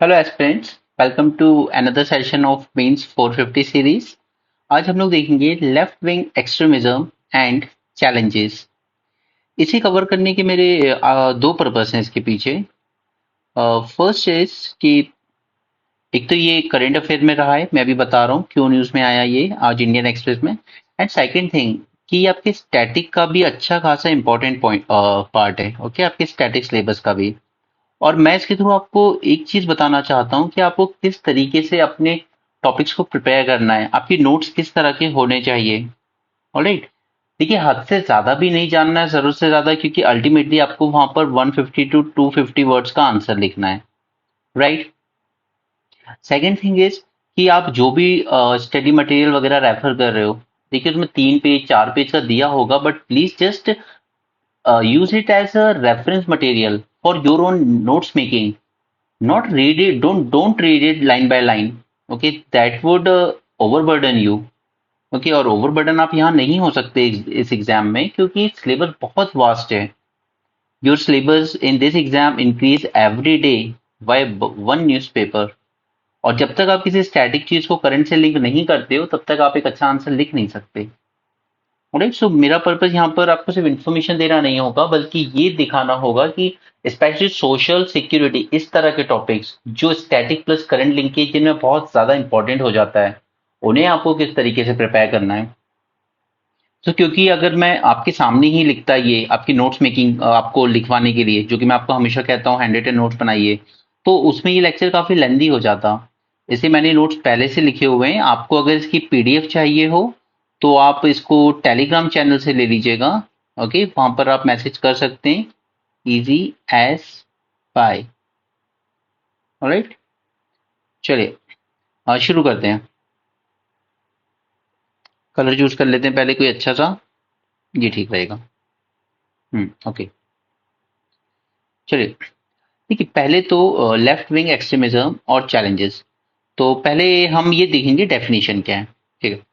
Hello aspirants, welcome to another session of mains 450 series. आज हम लोग देखेंगे left wing extremism and challenges. इसे कवर करने के मेरे दो पर्पस हैं इसके पीछे। फर्स्ट इज कि एक तो ये करंट अफेयर में रहा है, मैं भी बता रहा हूँ क्यों न्यूज में आया ये आज इंडियन एक्सप्रेस में। एंड सेकंड थिंग कि ये आपके स्टैटिक का भी अच्छा खासा इंपॉर्टेंट पॉइंट पार्ट है। ओके, आपके स्टैटिक सिलेबस का भी। और मैं इसके थ्रू आपको एक चीज बताना चाहता हूँ कि आपको किस तरीके से अपने टॉपिक्स को प्रिपेयर करना है, आपकी नोट्स किस तरह के होने चाहिए। ऑलराइट, देखिए हद से ज्यादा भी नहीं जानना है, जरूरत से ज्यादा, क्योंकि अल्टीमेटली आपको वहां पर 150 टू 250 वर्ड्स का आंसर लिखना है। राइट। सेकेंड थिंग इज कि आप जो भी स्टडी मटेरियल वगैरह रेफर कर रहे हो, देखिए उसमें 3 पेज 4 पेज का दिया होगा, but please just use it as a reference material for your own notes making. Not read it, don't read it line by line. Okay, that would overburden you. Okay, और overburden आप यहाँ नहीं हो सकते इस एग्जाम में, क्योंकि syllabus बहुत वास्ट है। Your syllabus in this exam increase every day by one newspaper. और जब तक आप किसी स्टैटिक चीज को करंट से लिंक नहीं करते हो, तब तक आप एक अच्छा आंसर लिख नहीं सकते। राइट, सो मेरा पर्पस यहाँ पर आपको सिर्फ इन्फॉर्मेशन देना नहीं होगा, बल्कि ये दिखाना होगा कि स्पेशली सोशल सिक्योरिटी, इस तरह के टॉपिक्स जो स्टैटिक प्लस करंट लिंकेज जिनमें बहुत ज्यादा इंपॉर्टेंट हो जाता है, उन्हें आपको किस तरीके से प्रिपेयर करना है। तो क्योंकि अगर मैं आपके सामने ही लिखता, ये आपकी नोट्स मेकिंग आपको लिखवाने के लिए, जो कि मैं आपको हमेशा कहता हूँ हैंड रिटन नोट्स बनाइए, तो उसमें ये लेक्चर काफी लेंदी हो जाता। इसलिए मैंने नोट्स पहले से लिखे हुए हैं। आपको अगर इसकी पीडीएफ चाहिए हो तो आप इसको टेलीग्राम चैनल से ले लीजिएगा। ओके, वहां पर आप मैसेज कर सकते हैं, इजी एस पाई। ऑलराइट, चलिए शुरू करते हैं। कलर चूज कर लेते हैं पहले कोई अच्छा सा, ये ठीक रहेगा। ओके, चलिए। देखिए पहले तो लेफ्ट विंग एक्सट्रीमिज्म और चैलेंजेस। तो पहले हम ये देखेंगे डेफिनेशन क्या है। ठीक है,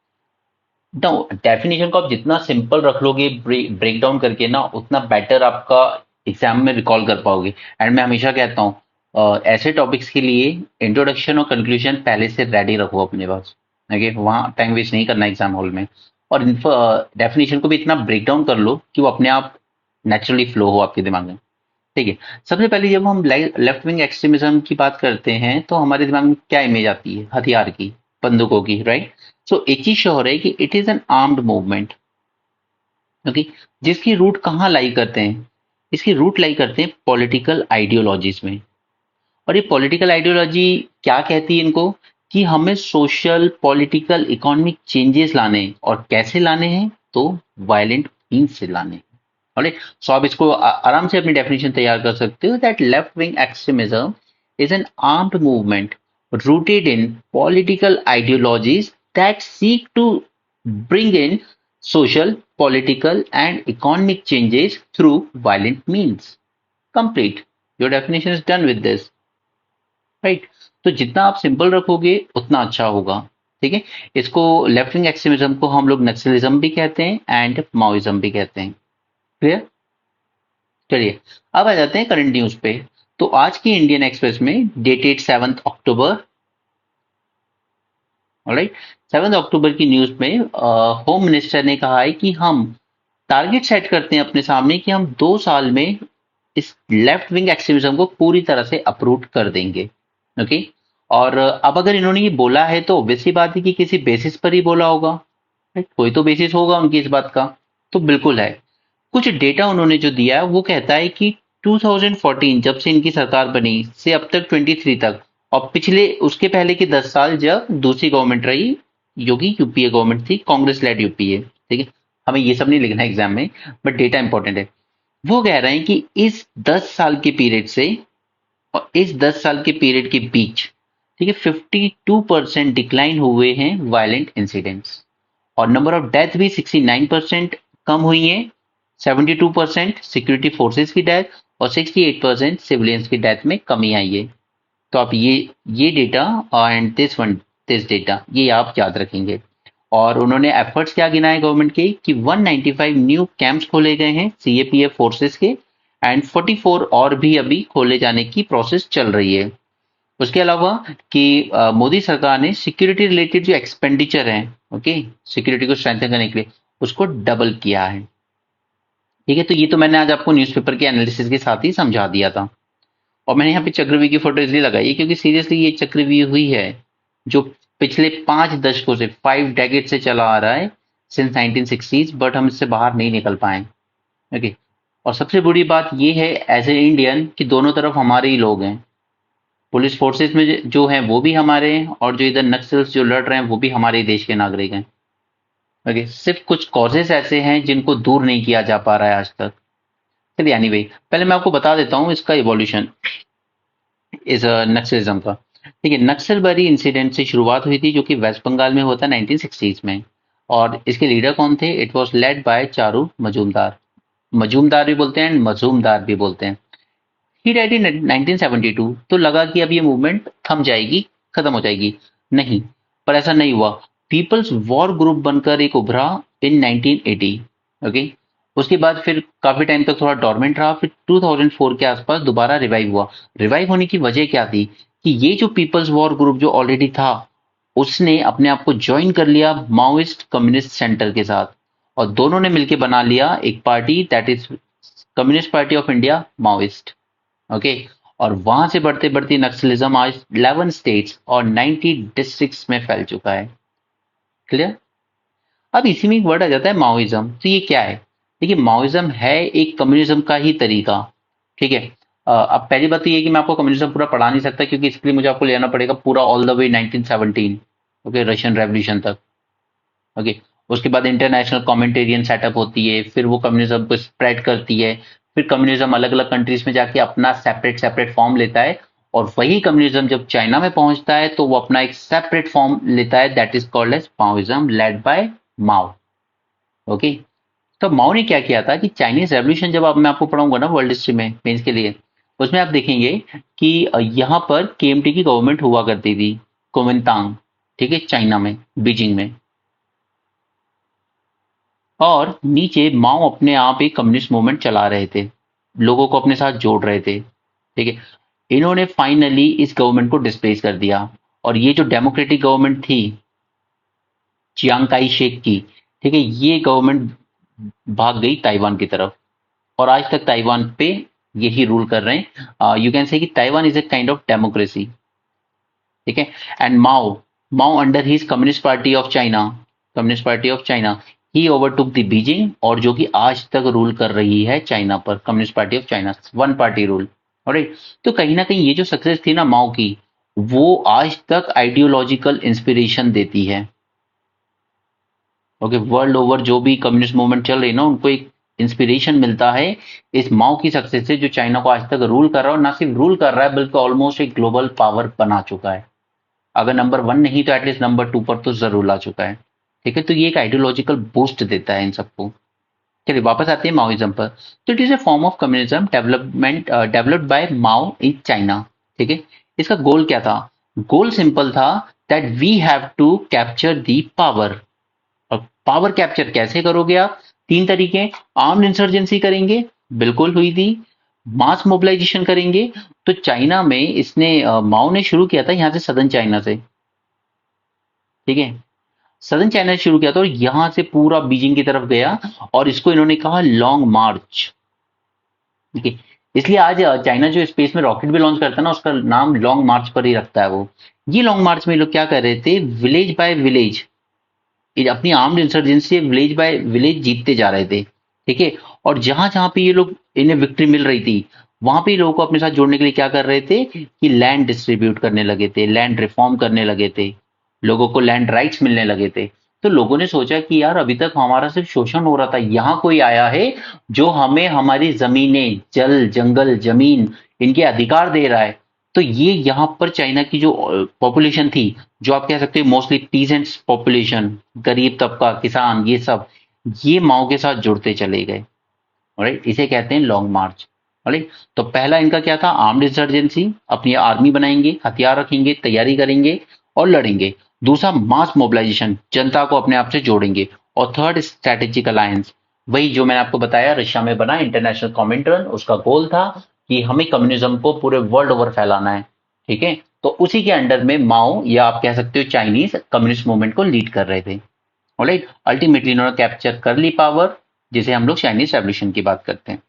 तो डेफिनेशन को आप जितना सिंपल रख लोगे ब्रेक डाउन करके ना, उतना बेटर आपका एग्जाम में रिकॉल कर पाओगे। एंड मैं हमेशा कहता हूँ ऐसे टॉपिक्स के लिए इंट्रोडक्शन और कंक्लूजन पहले से रेडी रखो अपने पास। ओके, वहाँ टाइम वेस्ट नहीं करना एग्जाम हॉल में। और डेफिनेशन को भी इतना ब्रेक डाउन कर लो कि वो अपने आप नेचुरली फ्लो हो आपके दिमाग में। ठीक है, सबसे पहले जब हम लेफ्ट विंग एक्सट्रीमिज्म की बात करते हैं तो हमारे दिमाग में क्या इमेज आती है? हथियार की, बंदूकों की। राइट। सो एक चीज श्योर है कि it is an armed movement. Okay, जिसकी रूट कहाँ लाई करते हैं? इसकी रूट लाई करते हैं पॉलिटिकल आइडियोलॉजीज में। और ये पॉलिटिकल आइडियोलॉजी क्या कहती है इनको? कि हमें सोशल पॉलिटिकल इकोनॉमिक चेंजेस लाने हैं। और कैसे लाने हैं? तो वायलेंट मीन्स से लाने हैं। ऑलराइट, सो आप इसको आराम से अपनी डेफिनेशन तैयार कर सकते हो that left wing extremism is an armed movement rooted in political ideologies that seek to bring in social, political, and economic changes through violent means. Complete. Your definition is done with this. Right. तो जितना आप simple रखोगे उतना अच्छा होगा। ठीक है, इसको लेफ्ट विंग एक्सट्रीमिज्म को हम लोग नक्सलिज्म भी कहते हैं एंड माओइज्म भी कहते हैं। क्लियर? चलिए, अब आ जाते हैं करंट न्यूज पे। तो आज की इंडियन एक्सप्रेस में डेटेड 7 अक्टूबर। ऑलराइट, 7 अक्टूबर की न्यूज में होम मिनिस्टर ने कहा है कि हम टारगेट सेट करते हैं अपने सामने कि हम 2 साल में इस लेफ्ट विंग एक्सट्रीमिज्म को पूरी तरह से अप्रूव कर देंगे। ओके, और अब अगर इन्होंने ये बोला है तो ऑब्वियस सी बात है कि किसी बेसिस पर ही बोला होगा। राइट, कोई तो बेसिस होगा उनकी इस बात का। तो बिल्कुल है। कुछ डेटा उन्होंने जो दिया है वो कहता है कि 2014 जब से इनकी सरकार बनी से अब तक 23 तक, और पिछले उसके पहले के 10 साल जब दूसरी गवर्नमेंट रही, योगी यूपीए गवर्नमेंट थी, कांग्रेस लेड यूपीए। ठीक है, हमें ये सब नहीं लिखना एग्जाम में, बट डेटा इंपॉर्टेंट है। वो कह रहे हैं कि इस 10 साल के पीरियड से और इस 10 साल के पीरियड के बीच, ठीक है, 52% डिक्लाइन हुए हैं वायलेंट इंसिडेंट्स। और नंबर ऑफ डेथ भी 69% कम हुई है। 72% सिक्योरिटी फोर्सेस की डेथ और 68% सिविलियंस की डेथ में कमी आई है। तो आप ये डेटा एंड दिस डेटा ये आप याद रखेंगे। और उन्होंने एफर्ट्स क्या गिनाए गवर्नमेंट के कि 195 न्यू कैंप्स खोले गए हैं सीएपीएफ फोर्सेस के, एंड 44 और भी अभी खोले जाने की प्रोसेस चल रही है। उसके अलावा कि मोदी सरकार ने सिक्योरिटी रिलेटेड जो एक्सपेंडिचर है, ओके, सिक्योरिटी को स्ट्रेंथन करने के लिए उसको डबल किया है। ठीक है, तो ये तो मैंने आज आपको न्यूज़पेपर के एनालिसिस के साथ ही समझा दिया था। और मैंने यहाँ पे चक्रव्यूह की फोटो इसलिए लगाई है क्योंकि सीरियसली ये चक्रव्यूह हुई है जो पिछले 5 दशकों से 5 डेकेड से चला आ रहा है, सिंस 1960s, बट हम इससे बाहर नहीं निकल पाए। ओके। और सबसे बुरी बात ये है एज ए इंडियन कि दोनों तरफ हमारे ही लोग हैं। पुलिस फोर्सेस में जो हैं वो भी हमारे हैं, और जो इधर नक्सल्स जो लड़ रहे हैं वो भी हमारे ही देश के नागरिक हैं। ओके, सिर्फ कुछ कॉजेस ऐसे हैं जिनको दूर नहीं किया जा पा रहा है आज तक। चलिए एनीवे, पहले मैं आपको बता देता हूँ इसका इवोल्यूशन इस नक्सलिज्म का। ठीक है, नक्सलबरी इंसिडेंट से शुरुआत हुई थी जो कि वेस्ट बंगाल में हुआ था 1960s में। और इसके लीडर कौन थे? It was led by Charu Majumdar. Majumdar भी बोलते हैं, मजूमदार भी बोलते हैं। He died in 1972। तो लगा कि अब ये मूवमेंट थम जाएगी, खत्म हो जाएगी। नहीं, पर ऐसा नहीं हुआ। पीपल्स वॉर ग्रुप बनकर एक उभरा इन 1980। ओके। उसके बाद फिर काफी टाइम तक थोड़ा डोरमेंट रहा, फिर 2004 के आसपास दोबारा रिवाइव हुआ। रिवाइव होने की वजह क्या थी कि ये जो पीपल्स वॉर ग्रुप जो ऑलरेडी था, उसने अपने आप को ज्वाइन कर लिया माओइस्ट कम्युनिस्ट सेंटर के साथ, और दोनों ने मिलकर बना लिया एक party, that is communist party of India, Maoist. Okay. और वहां से बढ़ते बढ़ते नक्सलिज्म आज 11 स्टेट्स और 90 डिस्ट्रिक्ट्स में फैल चुका है। क्लियर? अब इसी में एक वर्ड आ जाता है माओइज्म। तो ये क्या है? देखिए, माओइज्म है एक कम्युनिज्म का ही तरीका। ठीक है। अब पहली बात तो ये कि मैं आपको कम्युनिज्म पूरा पढ़ा नहीं सकता क्योंकि इसके लिए मुझे आपको लेना पड़ेगा पूरा all the way 1917, okay, Russian revolution तक। ओके। उसके बाद इंटरनेशनल कमेंटेरियन सेटअप होती है, फिर वो कम्युनिज्म को स्प्रेड करती है, फिर कम्युनिज्म अलग अलग कंट्रीज में जाके अपना सेपरेट सेपरेट फॉर्म लेता है, और वही कम्युनिज्म जब चाइना में पहुंचता है तो वो अपना एक सेपरेट फॉर्म लेता है, that is called as Maoism led by Mao. Okay. तो माओ ने क्या किया था कि चाइनीज रेवोल्यूशन, जब अब मैं आपको पढ़ाऊंगा ना वर्ल्ड हिस्ट्री में मेंस के लिए, उसमें आप देखेंगे कि यहाँ पर केएमटी की गवर्नमेंट हुआ करती थी, कुमिनतांग। ठीक है, चाइना में, बीजिंग में। और नीचे माओ अपने आप एक कम्युनिस्ट मूवमेंट चला रहे थे, लोगों को अपने साथ जोड़ रहे थे। ठीक है। इन्होंने फाइनली इस गवर्नमेंट को डिस्प्लेस कर दिया, और ये जो डेमोक्रेटिक गवर्नमेंट थी चियांग काई शेक की, ठीक है, ये गवर्नमेंट भाग गई ताइवान की तरफ, और आज तक ताइवान पे यही रूल कर रहे हैं। यू कैन से कि Taiwan is a kind of democracy. ठीक है। And Mao, Mao under his communist party of China, communist party of China, he overtook the Beijing, और जो कि आज तक रूल कर रही है चाइना पर, communist party of China, one party rule. Alright. तो कहीं ना कहीं ये जो सक्सेस थी ना माओ की, वो आज तक आइडियोलॉजिकल इंस्पिरेशन देती है। ओके, वर्ल्ड ओवर जो भी कम्युनिस्ट मूवमेंट चल रही है ना, उनको एक इंस्पिरेशन मिलता है इस माओ की सक्सेस से, जो चाइना को आज तक रूल कर रहा है, और ना सिर्फ रूल कर रहा है बल्कि ऑलमोस्ट एक ग्लोबल पावर बना चुका है। अगर नंबर 1 नहीं तो एटलीस्ट नंबर 2 पर तो जरूर ला चुका है। ठीक है, तो ये एक आइडियोलॉजिकल बूस्ट देता है इन सबको। चलिए वापस आते हैं माओइज्म पर। तो it is a form of communism developed by Mao in China. ठीक है। इसका गोल क्या था? गोल सिंपल था, that we have to capture the power. और पावर कैप्चर कैसे करोगे आप? 3 तरीके। आर्म्ड इंसर्जेंसी करेंगे, बिल्कुल हुई थी। मास मोबिलाइजेशन करेंगे। तो चाइना में इसने माओ ने शुरू किया था यहाँ से, सदर्न चाइना से। ठीक है, सदर्न चाइना से शुरू किया था और यहाँ से पूरा बीजिंग की तरफ गया, और इसको इन्होंने कहा लॉन्ग मार्च। ठीक है। इसलिए आज चाइना जो स्पेस में रॉकेट भी लॉन्च करता है ना, उसका नाम लॉन्ग मार्च पर ही रखता है वो। ये लॉन्ग मार्च में लोग क्या कर रहे थे, विलेज बाय विलेज, ये अपनी armed insurgency village bye village जीतते जा रहे थे। ठीक है। और जहां जहां पे ये लोग, इन्हें विक्ट्री मिल रही थी, वहां पे लोगों को अपने साथ जोड़ने के लिए क्या कर रहे थे कि लैंड डिस्ट्रीब्यूट करने लगे थे, लैंड रिफॉर्म करने लगे थे, लोगों को लैंड राइट्स मिलने लगे थे। तो लोगों ने सोचा कि यार अभी तक हमारा सिर्फ शोषण हो रहा था, यहाँ कोई आया है जो हमें हमारी जमीनें, जल जंगल जमीन, इनके अधिकार दे रहा है। तो ये यहाँ पर चाइना की जो पॉपुलेशन थी, जो आप कह सकते हो मोस्टली पीजेंट्स पॉपुलेशन, गरीब तबका, किसान, ये सब, ये माओ के साथ जुड़ते चले गए। राइट, इसे कहते हैं लॉन्ग मार्च। राइट। तो पहला इनका क्या था, आर्म्ड इंसर्जेंसी, अपनी आर्मी बनाएंगे, हथियार रखेंगे, तैयारी करेंगे और लड़ेंगे। दूसरा मास मोबिलाइजेशन, जनता को अपने आप से जोड़ेंगे। और थर्ड स्ट्रेटेजिक अलायंस, वही जो मैंने आपको बताया रशिया में बना इंटरनेशनल कॉमिंटर्न, उसका गोल था कि हमें कम्युनिज्म को पूरे वर्ल्ड ओवर फैलाना है। ठीक है। तो उसी के अंडर में माओ या आप कह सकते हो चाइनीज कम्युनिस्ट मूवमेंट को लीड कर रहे थे। ऑलराइट, अल्टीमेटली इन्होंने कैप्चर कर ली पावर, जिसे हम लोग चाइनीज रेवोल्यूशन की बात करते हैं।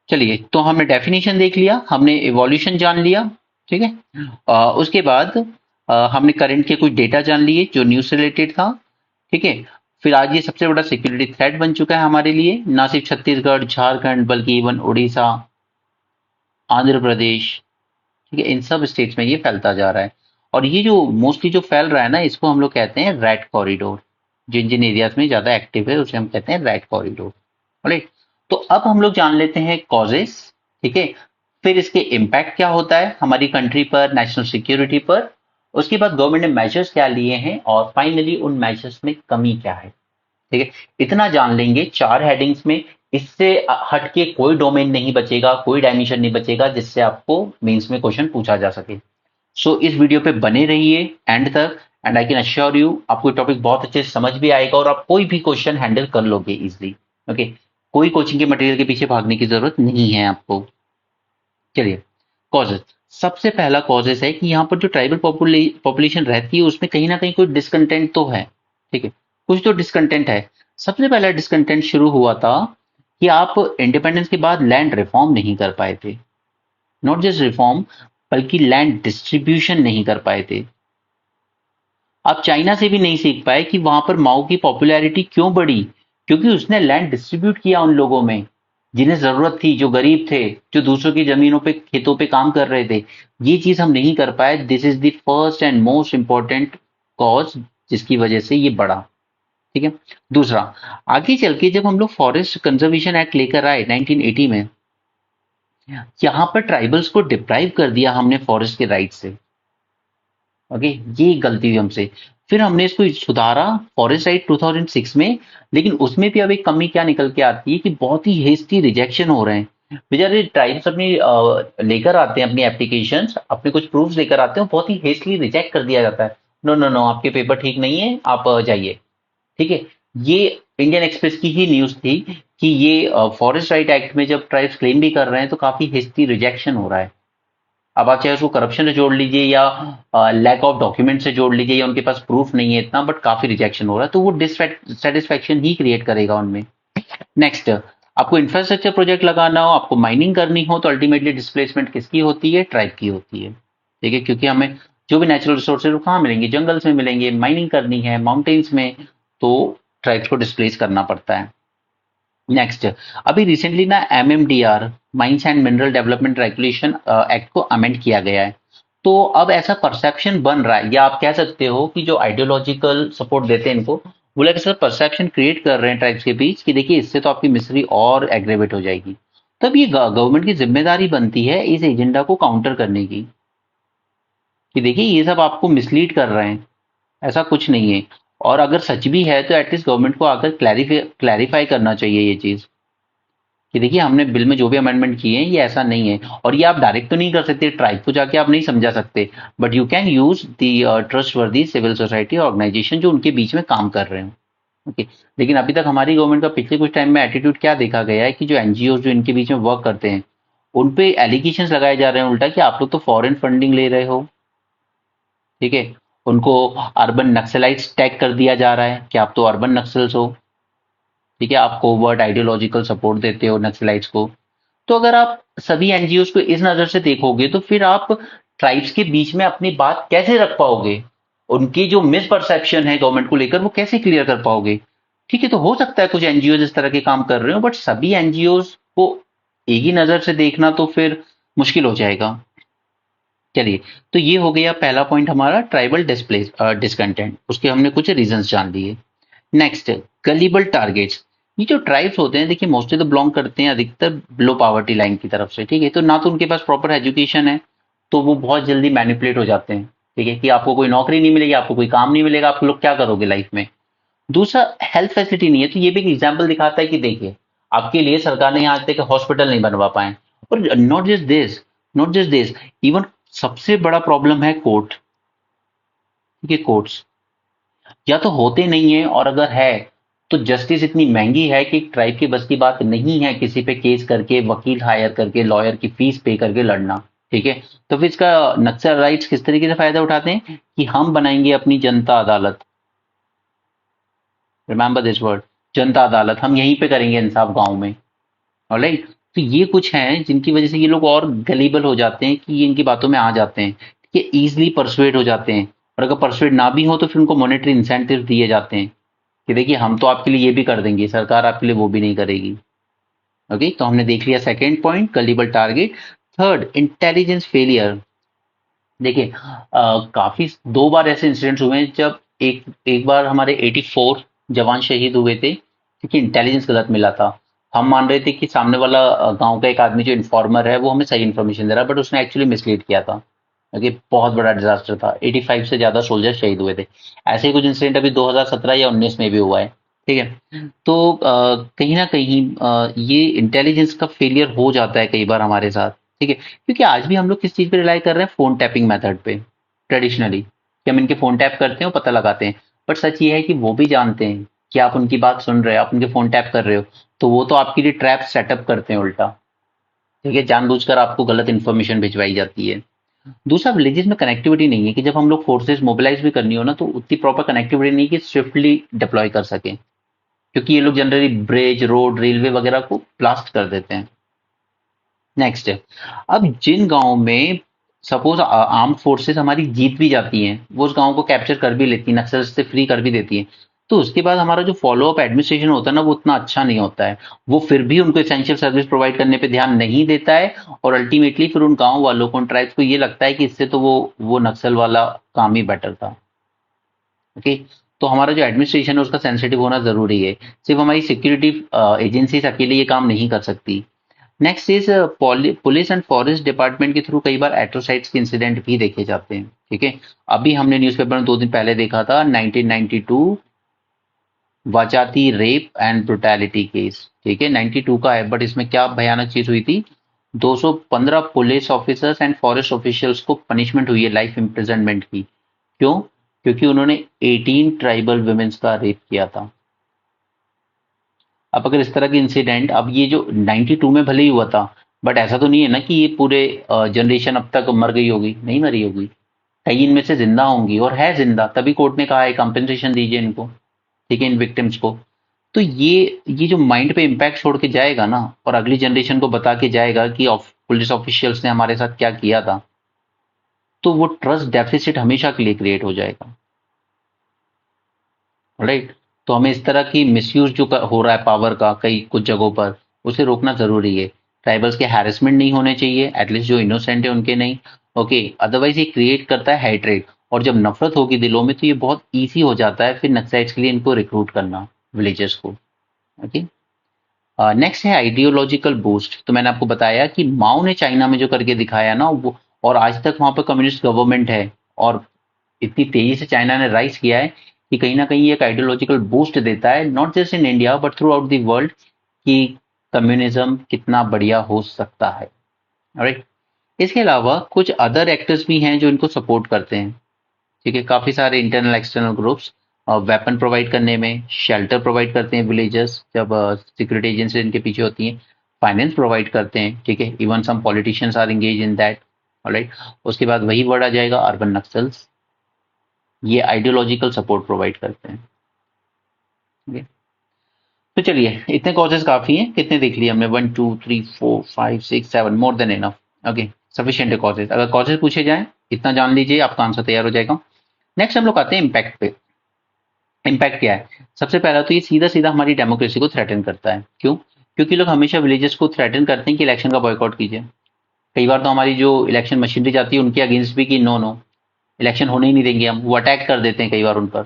चलिए, तो हमने डेफिनेशन देख लिया, हमने इवोल्यूशन जान लिया, ठीक है। उसके बाद हमने करंट के कुछ डेटा जान लिए जो न्यूज से रिलेटेड था, ठीक है। फिर आज ये सबसे बड़ा सिक्योरिटी थ्रेट बन चुका है हमारे लिए, ना सिर्फ छत्तीसगढ़ झारखंड बल्कि इवन उड़ीसा, आंध्र प्रदेश, ठीक है, इन सब स्टेट्स में ये फैलता जा रहा है। और ये जो मोस्टली जो फैल रहा है ना, इसको हम लोग कहते हैं रेड कॉरिडोर। जिन जिन एरियाज में ज्यादा एक्टिव है उसे हम कहते हैं रेड कॉरिडोर। राइट, तो अब हम लोग जान लेते हैं कॉजेस, ठीक है। फिर इसके इम्पैक्ट क्या होता है हमारी कंट्री पर, नेशनल सिक्योरिटी पर। उसके बाद गवर्नमेंट ने मेजर्स क्या लिए हैं और फाइनली उन मेजर्स में कमी क्या है, ठीक है। इतना जान लेंगे 4 हेडिंग्स में। इससे हटके कोई डोमेन नहीं बचेगा, कोई डायमेंशन नहीं बचेगा जिससे आपको मेंस में क्वेश्चन पूछा जा सके। सो इस वीडियो पे बने रहिए एंड तक, and I can assure you आपको टॉपिक बहुत अच्छे से समझ भी आएगा और आप कोई भी क्वेश्चन हैंडल कर लोगे इजिली। ओके, कोई कोचिंग के मटेरियल के पीछे भागने की जरूरत नहीं है आपको। चलिए, कॉजेस। सबसे पहला कॉजेस है कि यहाँ पर जो ट्राइबल पॉपुलेशन रहती है उसमें कहीं ना कहीं कोई डिसकंटेंट तो है, ठीक है, कुछ तो डिसकंटेंट है। सबसे पहला डिसकंटेंट शुरू हुआ था कि आप इंडिपेंडेंस के बाद लैंड रिफॉर्म नहीं कर पाए थे। नॉट जस्ट रिफॉर्म, बल्कि लैंड डिस्ट्रीब्यूशन नहीं कर पाए थे। आप चाइना से भी नहीं सीख पाए कि वहां पर माओ की पॉपुलैरिटी क्यों बढ़ी, क्योंकि उसने लैंड डिस्ट्रीब्यूट किया उन लोगों में जिन्हें जरूरत थी, जो गरीब थे, जो दूसरों की जमीनों पे खेतों पे काम कर रहे थे। ये चीज हम नहीं कर पाए। This is the first and most important cause जिसकी वजह से ये बढ़ा, ठीक है। दूसरा, आगे चल के जब हम लोग फॉरेस्ट कंजर्वेशन एक्ट लेकर आए 1980 में, यहां पर ट्राइबल्स को डिप्राइव कर दिया हमने फॉरेस्ट के राइट से। ओके, ये गलती हुई हमसे। फिर हमने इसको सुधारा फॉरेस्ट राइट 2006 में, लेकिन उसमें भी अब एक कमी क्या निकल के आती है कि बहुत ही हेस्टी रिजेक्शन हो रहे हैं। बेचारे ट्राइब्स अपनी लेकर आते हैं अपनी एप्लीकेशंस, अपने कुछ प्रूफ्स लेकर आते हैं, बहुत ही हेस्टली रिजेक्ट कर दिया जाता है। नो नो नो, आपके पेपर ठीक नहीं है, आप जाइए, ठीक है। ये इंडियन एक्सप्रेस की ही न्यूज थी कि ये फॉरेस्ट राइट एक्ट में जब ट्राइब्स क्लेम भी कर रहे हैं तो काफी हेस्टी रिजेक्शन हो रहा है। अब आप चाहे उसको करप्शन से जोड़ लीजिए या लैक ऑफ डॉक्यूमेंट से जोड़ लीजिए या उनके पास प्रूफ नहीं है इतना, बट काफी रिजेक्शन हो रहा है, तो वो डिससेटिस्फैक्शन ही क्रिएट करेगा उनमें। नेक्स्ट, आपको इंफ्रास्ट्रक्चर प्रोजेक्ट लगाना हो, आपको माइनिंग करनी हो, तो अल्टीमेटली डिस्प्लेसमेंट किसकी होती है? ट्राइब की होती है, ठीक है, क्योंकि हमें जो भी नेचुरल रिसोर्सेज वो कहाँ मिलेंगे? जंगल्स में मिलेंगे। माइनिंग करनी है माउंटेन्स में, तो ट्राइब्स को डिस्प्लेस करना पड़ता है। नेक्स्ट, अभी रिसेंटली ना MMDR, mines and mineral development regulation act को अमेंड किया गया है। तो अब ऐसा परसेप्शन बन रहा है, या आप कह सकते हो कि जो आइडियोलॉजिकल सपोर्ट देते हैं इनको, वो लोग ऐसा परसेप्शन क्रिएट कर रहे हैं ट्राइब्स के बीच कि देखिए इससे तो आपकी मिसरी और एग्रेवेट हो जाएगी। तब ये गवर्नमेंट की जिम्मेदारी बनती है इस एजेंडा को काउंटर करने की, कि देखिए ये सब आपको मिसलीड कर रहे हैं, ऐसा कुछ नहीं है। और अगर सच भी है तो एटलीस्ट गवर्नमेंट को आकर क्लैरिफाई करना चाहिए ये चीज, कि देखिए हमने बिल में जो भी अमेंडमेंट किए हैं ये ऐसा नहीं है। और ये आप डायरेक्ट तो नहीं कर सकते, ट्राइब को जाके आप नहीं समझा सकते, but you can use the trust वर्दी सिविल सोसाइटी ऑर्गेनाइजेशन जो उनके बीच में काम कर रहे हैं। ओके, लेकिन अभी तक हमारी गवर्नमेंट का पिछले कुछ टाइम में एटीट्यूड क्या देखा गया है कि जो एनजीओ जो इनके बीच में वर्क करते हैं उन पे एलिगेशन लगाए जा रहे हैं उल्टा, कि आप लोग तो फॉरेन फंडिंग ले रहे हो, ठीक है। उनको अर्बन नक्सलाइट्स टैग कर दिया जा रहा है कि आप तो अर्बन नक्सल्स हो, ठीक है, आप कोवर्ट आइडियोलॉजिकल सपोर्ट देते हो नक्सलाइट्स को। तो अगर आप सभी एनजीओ को इस नजर से देखोगे तो फिर आप ट्राइब्स के बीच में अपनी बात कैसे रख पाओगे? उनकी जो मिसपरसेप्शन है गवर्नमेंट को लेकर वो कैसे क्लियर कर पाओगे? ठीक है, तो हो सकता है कुछ एनजीओ इस तरह के काम कर रहे हो, बट सभी एनजीओ को एक ही नजर से देखना तो फिर मुश्किल हो जाएगा। चलिए, तो ये हो गया पहला पॉइंट हमारा, ट्राइबल डिस्प्लेस डिसकंटेंट, उसके हमने कुछ रीजंस जान लिए। Next, gullible targets. ये जो ट्राइब्स होते हैं देखिए मोस्टली तो बिलोंग करते हैं अधिकतर बिलो पॉवर्टी लाइन की तरफ से, ठीक है, तो ना तो उनके पास प्रॉपर एजुकेशन है, तो वो बहुत जल्दी मैनिपुलेट हो जाते हैं, ठीक है, कि आपको कोई नौकरी नहीं मिलेगी, आपको कोई काम नहीं मिलेगा, आप लोग क्या करोगे लाइफ में। दूसरा, हेल्थ फैसिलिटी नहीं है, तो ये भी एक एग्जाम्पल दिखाता है कि देखिए आपके लिए सरकार ने यहाँ तक हॉस्पिटल नहीं बनवा पाए। और नॉट जस्ट दिस, इवन सबसे बड़ा प्रॉब्लम है कोर्ट, ठीक है, कोर्ट्स या तो होते नहीं है, और अगर है तो जस्टिस इतनी महंगी है कि ट्राइब की बस की बात नहीं है किसी पे केस करके, वकील हायर करके, लॉयर की फीस पे करके लड़ना। ठीक है। तो फिर इसका नक्सल राइट्स किस तरीके से फायदा उठाते हैं कि हम बनाएंगे अपनी जनता अदालत। रिमेंबर दिस वर्ड, जनता अदालत, हम यहीं पे करेंगे इंसाफ गांव में। ऑलराइट। तो ये कुछ हैं जिनकी वजह से ये लोग और गलीबल हो जाते हैं कि ये इनकी बातों में आ जाते हैं, ये इजीली परसुएड हो जाते हैं। और अगर परसुएड ना भी हो तो फिर उनको मॉनेटरी इंसेंटिव दिए जाते हैं कि देखिए हम तो आपके लिए ये भी कर देंगे, सरकार आपके लिए वो भी नहीं करेगी। ओके, तो हमने देख लिया second point, gullible target. Third, intelligence failure. देखिए काफी दो बार ऐसे इंसिडेंट्स हुए हैं जब एक एक बार हमारे 84 जवान शहीद हुए थे क्योंकि इंटेलिजेंस गलत मिला था। हम मान रहे थे कि सामने वाला गांव का एक आदमी जो इन्फॉर्मर है वो हमें सही इन्फॉर्मेशन दे रहा है, बट उसने एक्चुअली मिसलीड किया था। ओके, बहुत बड़ा डिजास्टर था, 85 से ज्यादा सोल्जर शहीद हुए थे। ऐसे ही कुछ इंसिडेंट अभी 2017 या 19 में भी हुआ है। ठीक है। तो कहीं ना कहीं ये इंटेलिजेंस का फेलियर हो जाता है कई बार हमारे साथ। ठीक है, क्योंकि आज भी हम लोग किस चीज पे रिलाई कर रहे हैं, फोन टैपिंग मेथड पे, ट्रेडिशनली, कि हम इनके फोन टैप करते हैं और पता लगाते हैं। बट सच ये है कि वो भी जानते हैं कि आप उनकी बात सुन रहे हो, आप उनके फोन टैप कर रहे हो, तो वो तो आपके लिए ट्रैप सेटअप करते हैं उल्टा। ठीक है, जानबूझकर आपको गलत इन्फॉर्मेशन भिजवाई जाती है। दूसरा, विलेजेस में कनेक्टिविटी नहीं है कि जब हम लोग फोर्सेस मोबिलाइज भी करनी हो ना तो उतनी प्रॉपर कनेक्टिविटी नहीं कि स्विफ्टली डिप्लॉय कर सकें, क्योंकि ये लोग जनरली ब्रिज, रोड, रेलवे वगैरह को ब्लास्ट कर देते हैं। नेक्स्ट है, अब जिन गांवों में सपोज आर्म फोर्सेस हमारी जीत भी जाती हैं, वो उस गांव को कैप्चर कर भी लेती हैं, नक्सल से फ्री कर भी देती हैं, तो उसके बाद हमारा जो फॉलो अप एडमिनिस्ट्रेशन होता है ना वो उतना अच्छा नहीं होता है। वो फिर भी उनको एसेंशियल सर्विस प्रोवाइड करने पे ध्यान नहीं देता है, और अल्टीमेटली फिर उन गांव वालों को, उन ट्राइब्स को ये लगता है कि इससे तो वो नक्सल वाला काम ही बेटर था। ओके, तो हमारा जो एडमिनिस्ट्रेशन है उसका सेंसिटिव होना जरूरी है। सिर्फ हमारी सिक्योरिटी एजेंसीज अकेले ये काम नहीं कर सकती। Next is police and forest department के थ्रू कई बार एट्रोसाइट्स के इंसिडेंट भी देखे जाते हैं। ठीक है, अभी हमने न्यूज़पेपर में 2 दिन पहले देखा था 1992 वाचाती रेप एंड ब्रुटैलिटी केस। ठीक है, 92 का है, बट इसमें क्या भयानक चीज हुई थी, 215 police officers and forest officials को पनिशमेंट हुई है लाइफ इम्प्रिजनमेंट की। क्यों? क्योंकि उन्होंने 18 ट्राइबल वुमेन्स का रेप किया था। अब अगर इस तरह के इंसिडेंट, अब ये जो 92 में भले ही हुआ था, बट ऐसा तो नहीं है ना कि ये पूरे जनरेशन अब तक मर गई होगी, नहीं मरी होगी, कई इनमें से जिंदा होंगी और है जिंदा, तभी कोर्ट ने कहा है कंपेंसेशन दीजिए इनको। ठीक है, इन विक्टिम्स को। तो ये जो माइंड पे इम्पैक्ट छोड़ के जाएगा ना, और अगली जनरेशन को बता के जाएगा कि पुलिस ऑफिशियल्स ने हमारे साथ क्या किया था, तो वो ट्रस्ट डेफिसिट हमेशा के लिए क्रिएट हो जाएगा। राइट। तो हमें इस तरह की मिसयूज जो हो रहा है पावर का कई कुछ जगहों पर, उसे रोकना जरूरी है। ट्राइबल्स के हैरेसमेंट नहीं होने चाहिए, एटलीस्ट जो इनोसेंट है उनके नहीं। ओके, अदरवाइज ये क्रिएट करता है हेट्रेड, और जब नफरत होगी दिलों में तो ये बहुत ईजी हो जाता है फिर नक्सलाइट्स के लिए इनको रिक्रूट करना, विलेजर्स को। ओके, नेक्स्ट है आइडियोलॉजिकल बूस्ट। तो मैंने आपको बताया कि माओ ने चाइना में जो करके दिखाया ना वो, और आज तक वहां पर कम्युनिस्ट गवर्नमेंट है, और इतनी तेजी से चाइना ने राइज किया है कि कहीं ना कहीं एक आइडियोलॉजिकल बूस्ट देता है, not just in India but through out the world, कि कम्युनिज्म कितना बढ़िया हो सकता है। राइट। इसके अलावा कुछ अदर एक्टर्स भी हैं जो इनको सपोर्ट करते हैं। ठीक है, काफी सारे internal external groups weapon provide करने में, शेल्टर प्रोवाइड करते हैं विलेजर्स जब सिक्योरिटी एजेंसी इनके पीछे होती हैं, फाइनेंस प्रोवाइड करते हैं। ठीक है, even some politicians are engage in that. Alright. उसके बाद वही वर्ड आ जाएगा, अर्बन नक्सल्स। ये आइडियोलॉजिकल सपोर्ट प्रोवाइड करते हैं। ठीक है? तो चलिए, इतने कॉजेज काफी हैं, कितने देख लिए हमने, 1 2 3 4 5 6 7, more than enough. Okay, sufficient है कॉजेज। अगर कॉजेज पूछे जाएं, इतना जान लीजिए आपका आंसर तैयार हो जाएगा। नेक्स्ट हम लोग आते हैं इम्पैक्ट पे। इम्पैक्ट क्या है? सबसे पहला तो ये सीधा सीधा हमारी डेमोक्रेसी को थ्रेटन करता है। क्यों? क्योंकि लोग हमेशा विलेजेस को थ्रेटन करते हैं कि इलेक्शन का बॉयकॉट कीजिए। कई बार तो हमारी जो इलेक्शन मशीनरी जाती है उनके अगेंस्ट भी कि नो नो, इलेक्शन होने ही नहीं देंगे हम, वो अटैक कर देते हैं कई बार उन पर।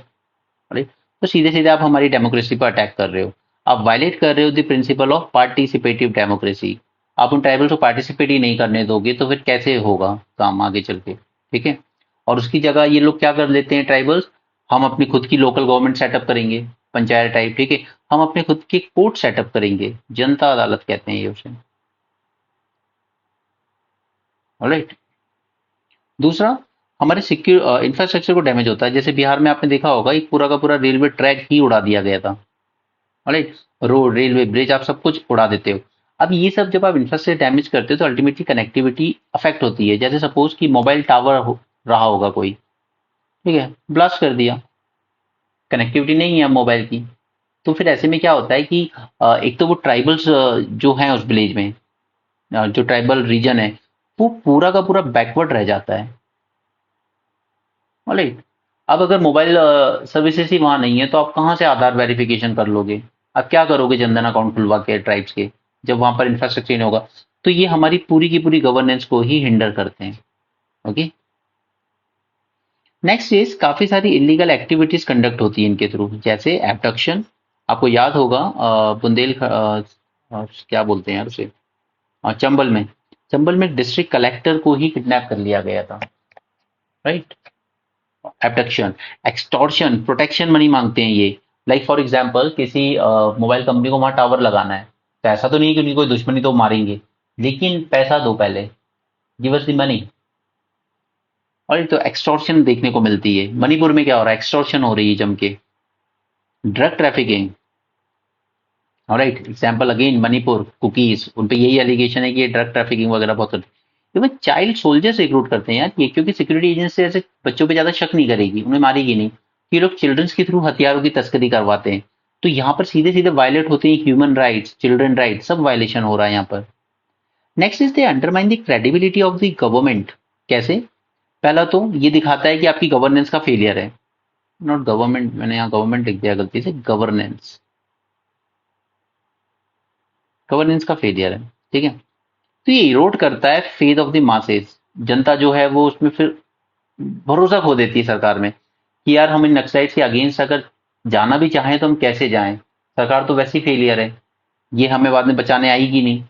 राइट। तो सीधे सीधे आप हमारी डेमोक्रेसी पर अटैक कर रहे हो, आप वायलेट कर रहे हो the principle of participative democracy. आप उन ट्राइबल्स को पार्टिसिपेट ही नहीं करने दोगे तो फिर कैसे होगा काम आगे चल के? ठीक है। और उसकी जगह ये लोग क्या कर लेते हैं ट्राइबल्स, हम अपनी खुद की लोकल गवर्नमेंट सेटअप करेंगे, पंचायत टाइप। ठीक है, हम अपने खुद के कोर्ट सेटअप करेंगे, जनता अदालत कहते हैं ये उसे। ऑलराइट। दूसरा, हमारे सिक्योर इंफ्रास्ट्रक्चर को डैमेज होता है। जैसे बिहार में आपने देखा होगा, एक पूरा का पूरा रेलवे ट्रैक ही उड़ा दिया गया था। ऑलराइट, रोड, रेलवे, ब्रिज, आप सब कुछ उड़ा देते हो। अब ये सब जब आप इंफ्रास्ट्रक्चर डैमेज करते हो तो अल्टीमेटली कनेक्टिविटी अफेक्ट होती है। जैसे सपोज कि मोबाइल टावर रहा होगा कोई, ठीक है, ब्लास्ट कर दिया, कनेक्टिविटी नहीं है मोबाइल की। तो फिर ऐसे में क्या होता है कि एक तो वो ट्राइबल्स जो हैं उस विलेज में, जो ट्राइबल रीजन है, वो पूरा का पूरा बैकवर्ड रह जाता है। ऑलराइट। अब अगर मोबाइल सर्विसेज ही वहां नहीं है तो आप कहाँ से आधार वेरिफिकेशन कर लोगे? आप क्या करोगे जनधन अकाउंट खुलवा के ट्राइब्स के, जब वहां पर इंफ्रास्ट्रक्चर नहीं होगा? तो ये हमारी पूरी की पूरी गवर्नेंस को ही हिंडर करते हैं। ओके। नेक्स्ट इज काफी सारी इलीगल एक्टिविटीज कंडक्ट होती है इनके थ्रू, जैसे एबडक्शन। आपको याद होगा क्या बोलते हैं यार उसे, चंबल में, चंबल में डिस्ट्रिक्ट कलेक्टर को ही किडनैप कर लिया गया था। Right. Abduction, extortion, protection money मांगते हैं ये। लाइक फॉर एग्जांपल किसी मोबाइल कंपनी को वहां टावर लगाना है, तो ऐसा तो नहीं है कि उनकी कोई दुश्मनी तो मारेंगे, लेकिन पैसा दो पहले, गिव अस द मनी। और तो एक्सटॉर्शन देखने को मिलती है। मणिपुर में क्या हो रहा है, एक्सटॉर्शन हो रही है जम के। Drug trafficking. Alright, example again Manipur cookies, उन पे यही एलिगेशन है कि ये ड्रग ट्रैफिकिंग वगैरह बहुत करते हैं। इवन चाइल्ड सोल्जर्स रिक्रूट करते हैं यार ये, क्योंकि सिक्योरिटी एजेंसी ऐसे बच्चों पे ज्यादा शक नहीं करेगी, उन्हें मारेगी नहीं। ये लोग चिल्ड्रंस के थ्रू हथियारों की तस्करी करवाते हैं। तो यहाँ पर सीधे सीधे वायलेट होते हैं ह्यूमन राइट्स, चिल्ड्रन राइट्स, सब वायलेशन हो रहा है यहाँ पर। Next is they undermine the credibility of the government. कैसे? पहला तो ये दिखाता है कि आपकी गवर्नेंस का फेलियर है। नॉट गवर्नमेंट, मैंने यहाँ गवर्नमेंट लिख दिया गलती से, गवर्नेंस, गवर्नेंस का फेलियर है। ठीक है। तो ये इरोड करता है फेथ ऑफ द मासेस। जनता जो है वो उसमें फिर भरोसा खो देती है सरकार में, कि यार हम इन नक्सलाइट्स के अगेंस्ट अगर जाना भी चाहें तो हम कैसे जाएं, सरकार तो वैसी फेलियर है, ये हमें बाद में बचाने आएगी नहीं।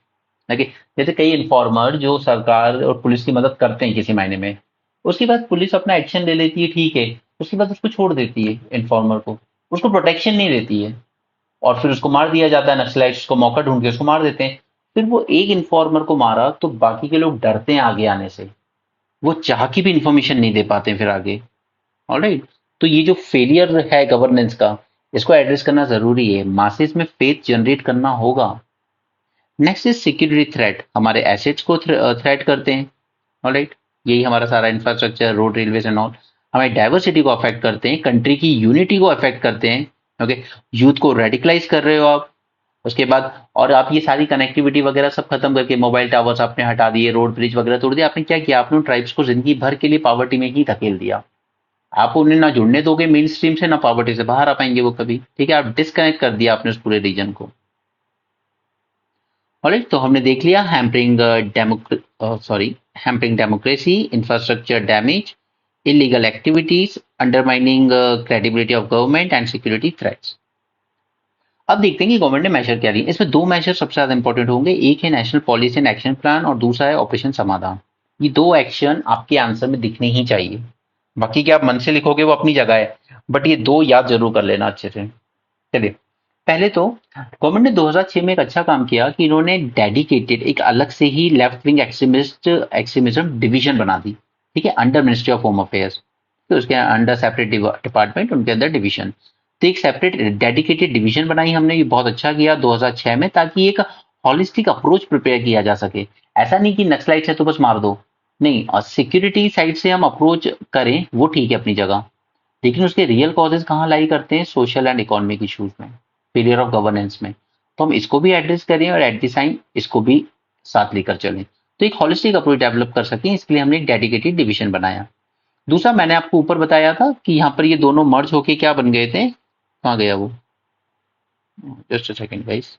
देखिए, जैसे कई इन्फॉर्मर जो सरकार और पुलिस की मदद करते हैं किसी मायने में, उसके बाद पुलिस अपना एक्शन ले लेती है, ठीक है, उसके बाद उसको छोड़ देती है इन्फॉर्मर को, उसको प्रोटेक्शन नहीं देती है, और फिर उसको मार दिया जाता है, नक्सलाइट्स को मौका ढूंढ के उसको मार देते हैं। फिर वो एक इन्फॉर्मर को मारा तो बाकी के लोग डरते हैं आगे आने से, वो चाह की भी इंफॉर्मेशन नहीं दे पाते हैं फिर आगे। ऑलराइट। तो ये जो फेलियर है गवर्नेंस का, इसको एड्रेस करना जरूरी है, मासेस में फेथ जनरेट करना होगा। नेक्स्ट इज सिक्योरिटी थ्रेट, हमारे एसेट्स को थ्रेट करते हैं। ऑलराइट। यही हमारा सारा infrastructure, road, railways and all हमारी डाइवर्सिटी को अफेक्ट करते हैं, कंट्री की यूनिटी को अफेक्ट करते हैं। ओके। यूथ को रेडिकलाइज कर रहे हो आप, उसके बाद और आप ये सारी कनेक्टिविटी वगैरह सब खत्म करके मोबाइल टावर्स आपने हटा दिए, रोड ब्रिज वगैरह तोड़ दिया, आपने क्या किया, आपने ट्राइब्स को जिंदगी भर के लिए पॉवर्टी में ही धकेल दिया। आप उन्हें ना जुड़ने दोगे मेन स्ट्रीम से, ना पॉवर्टी से बाहर आ पाएंगे वो कभी। ठीक है, आप डिस्कनेक्ट कर दिया आपने उस पूरे रीजन को। ऑलराइट। तो हमने देख लिया hampering hampering democracy, infrastructure damage, illegal activities, undermining credibility of government and security threats. अब देखते हैं कि गवर्नमेंट ने मेजर क्या लिए। इसमें दो मेजर सबसे ज्यादा इंपॉर्टेंट होंगे, एक है national policy and action plan और दूसरा है ऑपरेशन समाधान। ये दो एक्शन आपके आंसर में दिखने ही चाहिए, बाकी क्या आप मन से लिखोगे वो अपनी जगह है, बट ये दो याद जरूर कर लेना अच्छे से। चलिए, पहले तो गवर्नमेंट ने 2006 में एक अच्छा काम किया कि इन्होंने डेडिकेटेड एक अलग से ही लेफ्ट विंग एक्सट्रीमिज्म डिवीजन बना दी। ठीक है, under ministry of home affairs, तो उसके अंडर सेपरेट डिपार्टमेंट, उनके अंदर डिवीजन। तो एक सेपरेट डेडिकेटेड डिवीजन बनाई हमने, ये बहुत अच्छा किया 2006 में, ताकि एक हॉलिस्टिक अप्रोच प्रिपेयर किया जा सके। ऐसा नहीं कि नक्सलाइट है तो बस मार दो, नहीं, और सिक्योरिटी साइड से हम अप्रोच करें वो ठीक है अपनी जगह, लेकिन उसके रियल कॉजेज कहाँ लाई करते हैं, सोशल एंड इकोनॉमिक इश्यूज में, फेलियर ऑफ गवर्नेंस में। तो हम इसको भी एड्रेस करें और एट द टाइम इसको भी साथ लेकर चलें, तो एक हॉलिस्टिक अप्रोच डेवलप कर सकें, इसके लिए हमने एक डेडिकेटेड डिवीजन बनाया। दूसरा, मैंने आपको ऊपर बताया था कि यहाँ पर ये दोनों मर्ज होके क्या बन गए थे, कहाँ गया वो, जस्ट अ सेकेंड गाइस।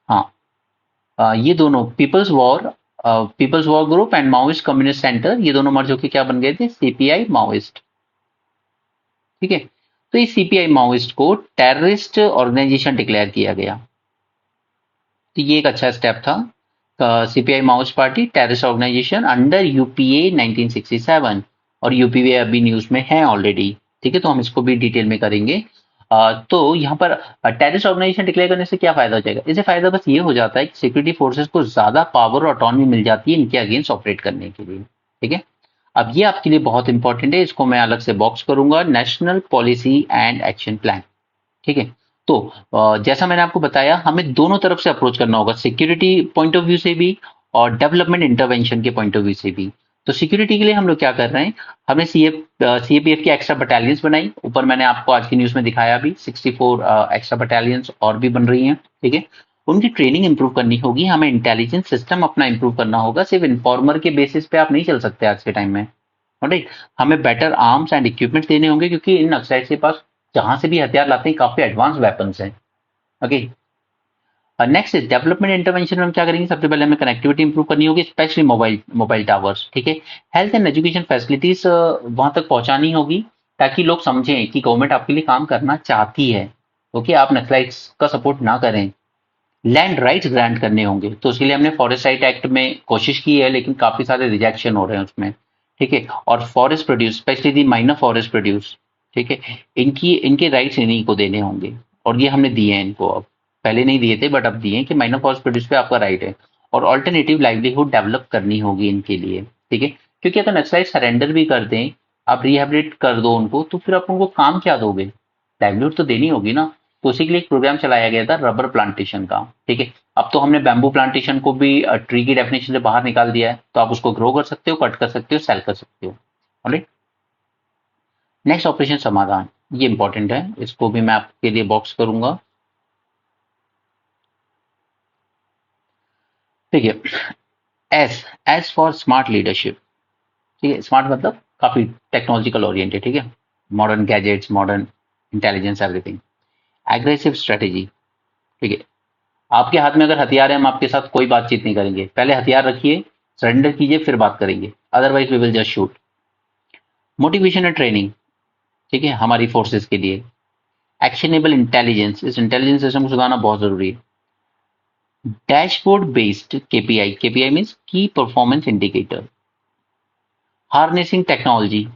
हाँ, ये दोनों people's war group and Maoist communist centre, ये दोनों मर्ज होके क्या बन गए थे, सीपीआई माओइस्ट। ठीक है। तो इस सीपीआई माओइस्ट को टेररिस्ट ऑर्गेनाइजेशन डिक्लेयर किया गया, तो ये एक अच्छा स्टेप था। CPI Maoist party terrorist organisation under UPA 1967, और यूपीए अभी न्यूज में है ऑलरेडी। ठीक है, तो हम इसको भी डिटेल में करेंगे। तो यहाँ पर टेररिस्ट ऑर्गेनाइजेशन डिक्लेयर करने से क्या फायदा हो जाएगा, इससे फायदा बस ये हो जाता है कि सिक्योरिटी फोर्सेस को ज्यादा पावर और ऑटोनॉमी मिल जाती है इनके अगेंस्ट ऑपरेट करने के लिए। ठीक है। अब ये आपके लिए बहुत इंपॉर्टेंट है, इसको मैं अलग से बॉक्स करूंगा, national policy and action plan. ठीक है। तो जैसा मैंने आपको बताया, हमें दोनों तरफ से अप्रोच करना होगा, सिक्योरिटी पॉइंट ऑफ व्यू से भी और डेवलपमेंट इंटरवेंशन के पॉइंट ऑफ व्यू से भी। तो सिक्योरिटी के लिए हम लोग क्या कर रहे हैं, हमने सीएपीएफ की एक्स्ट्रा बटालियंस बनाई। ऊपर मैंने आपको आज की न्यूज में दिखाया भी, 64 एक्स्ट्रा बटालियंस और भी बन रही हैं, ठीक है। उनकी ट्रेनिंग इंप्रूव करनी होगी, हमें इंटेलिजेंस सिस्टम अपना इंप्रूव करना होगा। सिर्फ इन्फॉर्मर के बेसिस पे आप नहीं चल सकते आज के टाइम में, राइट। हमें बेटर आर्म्स एंड इक्विपमेंट देने होंगे, क्योंकि इन नक्सलाइट्स के पास जहां से भी हथियार लाते हैं काफी एडवांस वेपन्स हैं। Okay, next is development intervention में हम क्या करेंगे, सबसे पहले हमें कनेक्टिविटी इंप्रूव करनी होगी, स्पेशली मोबाइल मोबाइल टावर्स, ठीक है। हेल्थ एंड एजुकेशन फैसिलिटीज वहां तक पहुंचानी होगी, ताकि लोग समझें कि गवर्नमेंट आपके लिए काम करना चाहती है। ओके, आप नक्सलाइट्स का सपोर्ट ना करें। लैंड राइट्स ग्रांट करने होंगे, तो उसके लिए हमने फॉरेस्ट राइट एक्ट में कोशिश की है, लेकिन काफी सारे रिजेक्शन हो रहे हैं उसमें, ठीक है। और forest produce, specially the minor forest produce, ठीक है, इनके राइट्स इन्हीं को देने होंगे, और ये हमने दिए हैं इनको। अब पहले नहीं दिए थे, बट अब दिए हैं कि माइनर फॉरेस्ट प्रोड्यूस पे आपका राइट है। और ऑल्टरनेटिव लाइवलीहुड डेवलप करनी होगी इनके लिए, ठीक है। क्योंकि अगर नक्सलाइट सरेंडर भी कर दें, आप रिहेबिलिट कर दो उनको, तो फिर आप उनको काम क्या दोगे, लाइवलीहुड तो देनी होगी ना। तो उसी के लिए एक प्रोग्राम चलाया गया था रबर प्लांटेशन का, ठीक है। अब तो हमने बैम्बू प्लांटेशन को भी ट्री की डेफिनेशन से बाहर निकाल दिया है, तो आप उसको ग्रो कर सकते हो, कट कर सकते हो, सेल कर सकते हो, ऑलराइट। नेक्स्ट ऑपरेशन समाधान, ये इंपॉर्टेंट है, इसको भी मैं आपके लिए बॉक्स करूंगा, ठीक है। S S for smart leadership, ठीक है। स्मार्ट मतलब काफी टेक्नोलॉजिकल ओरिएंटेड, ठीक है। Modern gadgets, modern intelligence, everything. Aggressive strategy, ठीक है। आपके हाथ में अगर हथियार है, हम आपके साथ कोई बातचीत नहीं करेंगे, पहले हथियार रखिए, सरेंडर कीजिए, फिर बात करेंगे, otherwise we will just shoot. Motivation and training, ठीक है, हमारी फोर्सेस के लिए। एक्शनेबल इंटेलिजेंस, इस इंटेलिजेंस सिस्टम को सुधारना बहुत जरूरी है। Dashboard based KPI, KPI means key performance indicator. Harnessing technology,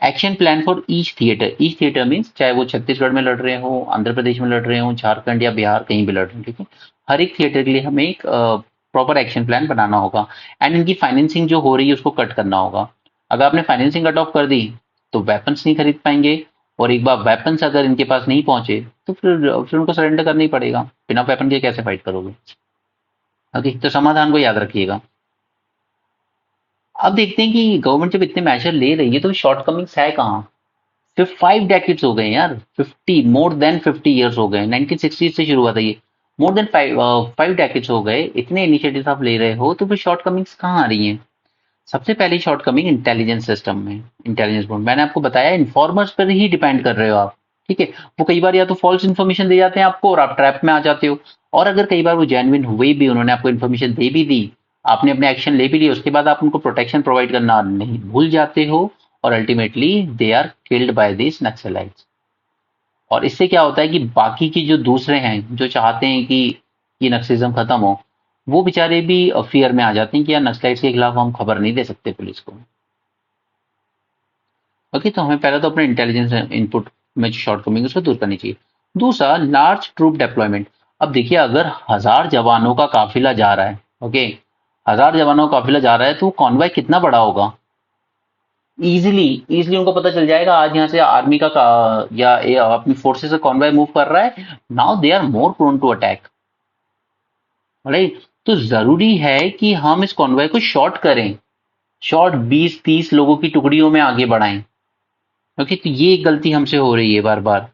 action plan for each theatre, each theatre means चाहे वो छत्तीसगढ़ में लड़ रहे हो, आंध्र प्रदेश में लड़ रहे हो, झारखंड या बिहार, कहीं भी लड़ रहे हो, ठीक है। हर एक थिएटर के लिए हमें एक प्रॉपर एक्शन प्लान बनाना होगा। एंड इनकी फाइनेंसिंग जो हो रही है उसको कट करना होगा। अगर आपने फाइनेंसिंग कट ऑफ कर दी, तो वेपन्स नहीं खरीद पाएंगे, और एक बार वेपन्स अगर इनके पास नहीं पहुंचे, तो फिर उनको सरेंडर करना ही पड़ेगा। बिना वेपन के कैसे फाइट करोगे। ओके, तो समाधान को याद रखिएगा। अब देखते हैं कि गवर्नमेंट जब इतने मेजर ले रही है, तो शॉर्ट कमिंग्स है कहाँ। फिर 5 डेकेड्स हो गए यार, 50, मोर देन 50 ईयर्स हो गए, 1960 से शुरू हुआ था ये। मोर देन 5 डेकेड्स हो गए, इतने इनिशिएटिव्स आप ले रहे हो, तो फिर शॉर्ट कमिंग्स कहाँ आ रही हैं। सबसे पहली शॉर्ट कमिंग इंटेलिजेंस सिस्टम में, इंटेलिजेंस बोर्ड, मैंने आपको बताया इन्फॉर्मर्स पर ही डिपेंड कर रहे हो आप, ठीक है। वो कई बार या तो फॉल्स इन्फॉर्मेशन दे जाते हैं आपको, और आप ट्रैप में आ जाते हो। और अगर कई बार वो जेन्युइन हुए भी, उन्होंने आपको इन्फॉर्मेशन दे भी दी, आपने अपने एक्शन ले भी लिए, उसके बाद आप उनको प्रोटेक्शन प्रोवाइड करना नहीं भूल जाते हो, और ultimately they are killed by this Naxalites. और इससे क्या होता है कि बाकी की जो दूसरे हैं, जो चाहते हैं कि ये नक्सलिज्म खत्म हो, वो बेचारे भी फियर में आ जाते हैं कि यार नक्सलाइट्स के खिलाफ हम खबर नहीं दे सकते पुलिस को। ओके, तो हमें पहले तो अपने इंटेलिजेंस इनपुट में जो शॉर्टकमिंग उसको दूर करनी चाहिए। दूसरा, लार्ज ट्रूप डेप्लॉयमेंट। अब देखिए, अगर 1000 जवानों का काफिला जा रहा है, ओके, 1000 जवानों का काफिला जा रहा है, तो कॉन्वॉय कितना बड़ा होगा। इजिली इजिली उनको पता चल जाएगा, आज यहाँ से आर्मी या अपनी फोर्सेस का कॉन्वॉय मूव कर रहा है, now they are more prone to attack, right. तो जरूरी है कि हम इस कॉन्वॉय को शॉर्ट करें, शॉर्ट 20-30 लोगों की टुकड़ियों में आगे बढ़ाएं। ओके, तो ये एक गलती हमसे हो रही है बार बार।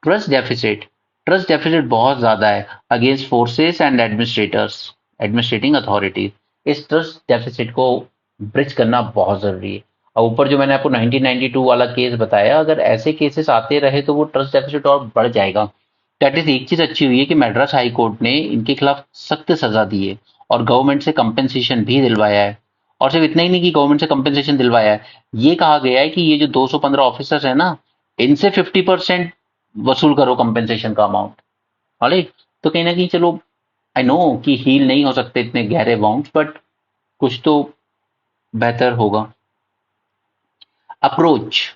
ट्रस्ट डेफिसिट, ट्रस्ट डेफिसिट बहुत ज्यादा है against forces and administrators, administrating authorities. इस ट्रस्ट डेफिसिट को ब्रिज करना बहुत जरूरी है। और ऊपर जो मैंने आपको 1992 वाला केस बताया, अगर ऐसे केसेस आते रहे तो वो ट्रस्ट डेफिसिट और बढ़ जाएगा। दैट इज, एक चीज अच्छी हुई है कि मद्रास हाई कोर्ट ने इनके खिलाफ सख्त सजा दी है, और गवर्नमेंट से कंपेंसेशन भी दिलवाया है। और सिर्फ इतना ही नहीं कि गवर्नमेंट से कंपेंसेशन दिलवाया है, ये कहा गया है कि ये जो 215 ऑफिसर्स है ना, इनसे 50% वसूल करो कंपेंसेशन का अमाउंट, ऑलराइट। तो कहीं ना कहीं चलो, आई नो कि हील नहीं हो सकते इतने गहरे अमाउंट, बट कुछ तो बेहतर होगा। अप्रोच,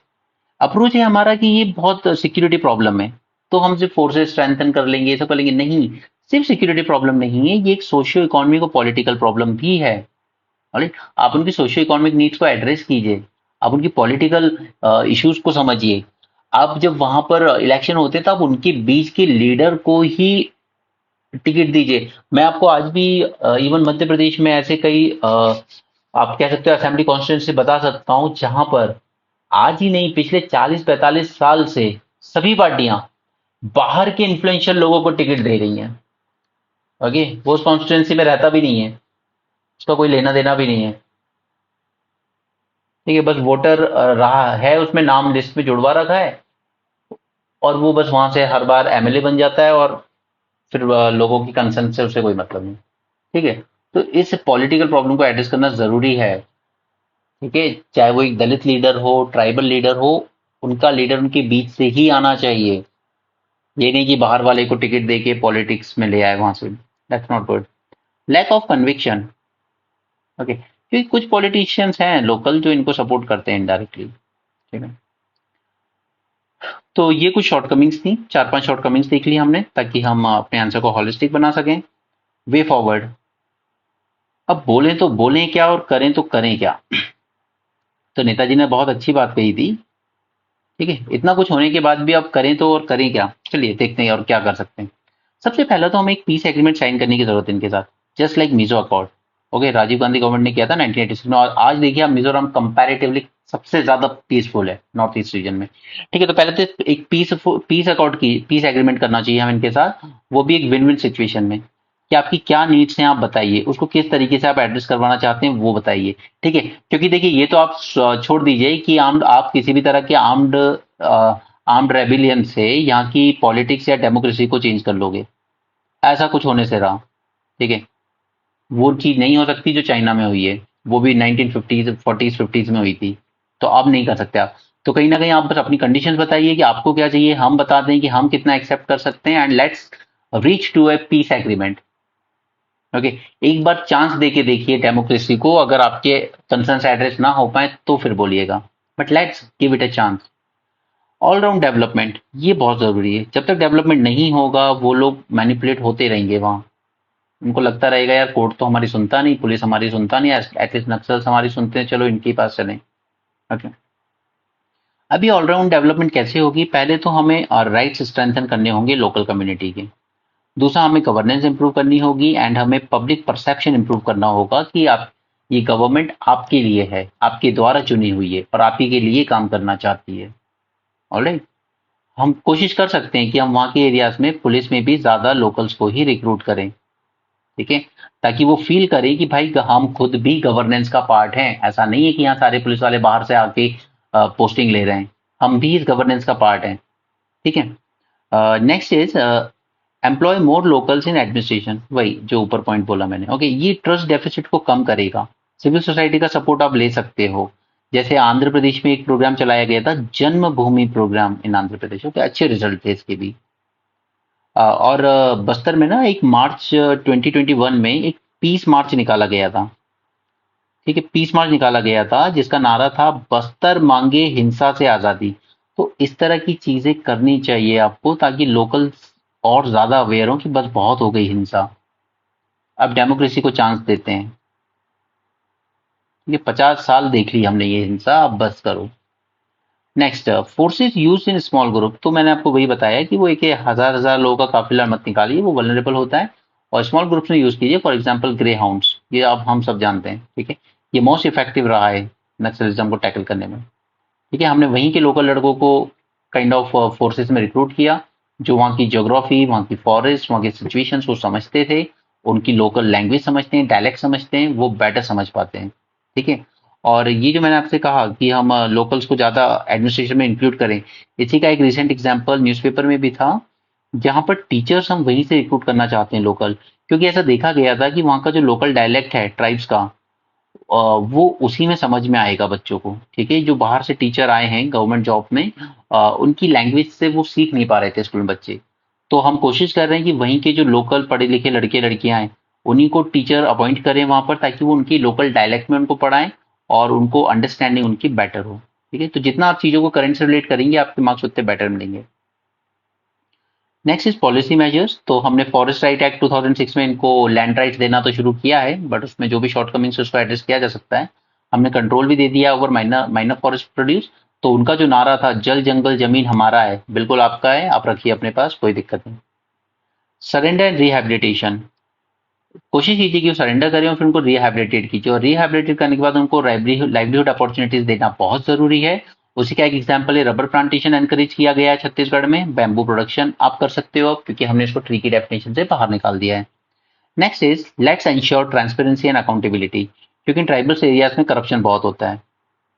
अप्रोच है हमारा कि ये बहुत सिक्योरिटी प्रॉब्लम है, तो हम सिर्फ फोर्सेस स्ट्रेंथन कर लेंगे, ये सब कर लेंगे, नहीं। सिर्फ सिक्योरिटी प्रॉब्लम नहीं है, ये एक सोशियो इकोनॉमिक और पॉलिटिकल प्रॉब्लम भी है, राइट। आप उनकी सोशियो इकोनॉमिक नीड्स को एड्रेस कीजिए, आप उनकी पॉलिटिकल इश्यूज को समझिए। अब जब वहां पर इलेक्शन होते तब उनके बीच के लीडर को ही टिकट दीजिए। मैं आपको आज भी इवन मध्य प्रदेश में ऐसे कई आप कह सकते हो असेंबली कॉन्स्टिट्यूंसी बता सकता हूं जहां पर आज ही नहीं पिछले 40-45 साल से सभी पार्टियां बाहर के इन्फ्लुएंशियल लोगों को टिकट दे रही हैं। ओके, वो उस कॉन्स्टिट्यूंसी में रहता भी नहीं है, उसका कोई लेना देना भी नहीं है। ठीक है, बस वोटर रहा है, उसमें नाम लिस्ट में जुड़वा रखा है और वो बस वहां से हर बार एमएलए बन जाता है और फिर लोगों की कंसर्न से उसे कोई मतलब नहीं। ठीक है, तो इस पॉलिटिकल प्रॉब्लम को एड्रेस करना जरूरी है। ठीक है, चाहे वो एक दलित लीडर हो, ट्राइबल लीडर हो, उनका लीडर उनके बीच से ही आना चाहिए। ये नहीं कि बाहर वाले को टिकट दे के पॉलिटिक्स में ले आए वहां से। That's not good. Lack of conviction. Okay, क्योंकि कुछ पॉलिटिशियंस हैं लोकल जो इनको सपोर्ट करते हैं इनडायरेक्टली। ठीक है, तो ये कुछ शॉर्टकमिंग्स थी, 4-5 शॉर्टकमिंग्स देख ली हमने ताकि हम अपने आंसर को हॉलिस्टिक बना सकें। Way forward. अब बोलें तो बोलें क्या और करें तो करें क्या। तो नेताजी ने बहुत अच्छी बात कही थी। ठीक है, इतना कुछ होने के बाद भी अब करें तो और करें क्या, चलिए देखते हैं और क्या कर सकते हैं। सबसे पहला तो हमें एक पीस एग्रीमेंट साइन करने की जरूरत है इनके साथ, just like Mizo accord. Okay, Rajiv Gandhi government ने किया था 1986 में, और आज देखिए आप मिजोरम कंपैरेटिवली सबसे ज्यादा पीसफुल है नॉर्थ ईस्ट रीजन में। ठीक है, तो पहले तो एक पीस अकॉर्ड की पीस एग्रीमेंट करना चाहिए हम इनके साथ, वो भी एक विन विन सिचुएशन में, कि आपकी क्या नीड्स हैं आप बताइए, उसको किस तरीके से आप एड्रेस करवाना चाहते हैं वो बताइए। ठीक है, क्योंकि देखिए ये तो आप छोड़ दीजिए कि आर्म्ड आप किसी भी तरह के आर्म्ड रेबिलियन से यहाँ की पॉलिटिक्स या डेमोक्रेसी को चेंज कर लोगे, ऐसा कुछ होने से रहा। ठीक है, वो चीज नहीं हो सकती जो चाइना में हुई है, वो भी 1950s 40s 50s में हुई थी, तो अब नहीं कर सकते आप। तो कहीं ना कहीं आप बस अपनी कंडीशंस बताइए कि आपको क्या चाहिए, हम बता दें कि हम कितना एक्सेप्ट कर सकते हैं, and let's reach to a peace agreement. Okay, एक बार चांस दे के देखिए डेमोक्रेसी को, अगर आपके कंसर्न्स एड्रेस ना हो पाए तो फिर बोलिएगा, but let's give it a chance. All round development, ये बहुत जरूरी है। जब तक डेवलपमेंट नहीं होगा वो लोग मैनिपुलेट होते रहेंगे वहां, उनको लगता रहेगा यार कोर्ट तो हमारी सुनता नहीं, पुलिस हमारी सुनता नहीं, एटलीस्ट नक्सल्स हमारी सुनते हैं, चलो इनके पास चलें। ओके, अभी ऑलराउंड डेवलपमेंट कैसे होगी, पहले तो हमें राइट्स स्ट्रेंथन करने होंगे लोकल कम्युनिटी के। दूसरा, हमें गवर्नेंस इंप्रूव करनी होगी, एंड हमें पब्लिक परसेप्शन इंप्रूव करना होगा कि आप, ये गवर्नमेंट आपके लिए है, आपके द्वारा चुनी हुई है और आप ही के लिए काम करना चाहती है। ऑलराइट, हम कोशिश कर सकते हैं कि हम वहाँ के एरियाज में पुलिस में भी ज्यादा लोकल्स को ही रिक्रूट करें। ठीक है, ताकि वो फील करे कि भाई हम खुद भी गवर्नेंस का पार्ट हैं, ऐसा नहीं है कि यहाँ सारे पुलिस वाले बाहर से आके पोस्टिंग ले रहे हैं, हम भी इस गवर्नेंस का पार्ट हैं। ठीक है, next is employ more locals in administration, वही जो ऊपर पॉइंट बोला मैंने। ओके, ये ट्रस्ट डेफिसिट को कम करेगा। सिविल सोसाइटी का सपोर्ट आप ले सकते हो, जैसे आंध्र प्रदेश में एक प्रोग्राम चलाया गया था, जन्मभूमि प्रोग्राम इन आंध्र प्रदेश। ओके, अच्छे रिजल्ट थे इसके भी। और बस्तर में ना एक मार्च 2021 में एक पीस मार्च निकाला गया था। ठीक है, पीस मार्च निकाला गया था जिसका नारा था बस्तर मांगे हिंसा से आजादी। तो इस तरह की चीजें करनी चाहिए आपको, ताकि लोकल और ज्यादा अवेयर हो कि बस बहुत हो गई हिंसा, अब डेमोक्रेसी को चांस देते हैं। ये 50 साल देख ली हमने ये हिंसा, अब बस करो। Next, forces use in small group, तो मैंने आपको वही बताया कि वो एक हजार हजार लोगों का काफिला मत निकालिए, वो वल्नरेबल होता है, और स्मॉल ग्रुप्स में यूज कीजिए। फॉर एग्जांपल ग्रे हाउंड्स, ये अब हम सब जानते हैं। ठीक है, ये मोस्ट इफेक्टिव रहा है नक्सलिज्म को टैकल करने में। ठीक है, हमने वहीं के लोकल लड़कों को काइंड ऑफ फोर्सेस में रिक्रूट किया, जो वहाँ की ज्योग्राफी, वहाँ की फॉरेस्ट, वहाँ की सिचुएशन को समझते थे, उनकी लोकल लैंग्वेज समझते हैं, डायलेक्ट समझते हैं, वो बेटर समझ पाते हैं। ठीक है, और ये जो मैंने आपसे कहा कि हम लोकल्स को ज़्यादा एडमिनिस्ट्रेशन में इंक्लूड करें, इसी का एक रिसेंट एग्जांपल न्यूज़पेपर में भी था, जहाँ पर टीचर्स हम वहीं से रिक्रूट करना चाहते हैं लोकल, क्योंकि ऐसा देखा गया था कि वहाँ का जो लोकल डायलेक्ट है ट्राइब्स का, वो उसी में समझ में आएगा बच्चों को। ठीक है, जो बाहर से टीचर आए हैं गवर्नमेंट जॉब में, उनकी लैंग्वेज से वो सीख नहीं पा रहे थे स्कूल में बच्चे। तो हम कोशिश कर रहे हैं कि वहीं के जो लोकल पढ़े लिखे लड़के लड़कियां हैं, उन्हीं को टीचर अपॉइंट करें वहां पर, ताकि वो उनकी लोकल डायलेक्ट में उनको पढ़ाएं और उनको अंडरस्टैंडिंग उनकी बेटर हो। ठीक है, तो जितना आप चीजों को करंट से रिलेट करेंगे आपके मार्क्स उतने बेटर मिलेंगे। नेक्स्ट इज पॉलिसी मेजर्स, तो हमने फॉरेस्ट राइट एक्ट 2006 में इनको लैंड राइट्स देना तो शुरू किया है, बट उसमें जो भी शॉर्टकमिंग्स उसको एड्रेस किया जा सकता है। हमने कंट्रोल भी दे दिया over minor minor forest produce, तो उनका जो नारा था, जल जंगल जमीन हमारा है, बिल्कुल आपका है, आप रखिए अपने पास, कोई दिक्कत नहीं। सरेंडर एंड रिहैबिलिटेशन, कोशिश कीजिए कि वो सरेंडर करें और फिर उनको रिहैबिलिटेट कीजिए, और रिहैबिलिटेट करने के बाद उनको लाइवलीहुड अपॉर्चुनिटीज देना बहुत जरूरी है। उसी का एक एग्जाम्पल है, रबर प्लांटेशन एनकरेज किया गया है छत्तीसगढ़ में, बैम्बू प्रोडक्शन आप कर सकते हो क्योंकि हमने इसको ट्री की डेफिनेशन से बाहर निकाल दिया है। Next is let's ensure transparency and accountability, क्योंकि ट्राइबल्स एरियाज में करप्शन बहुत होता है,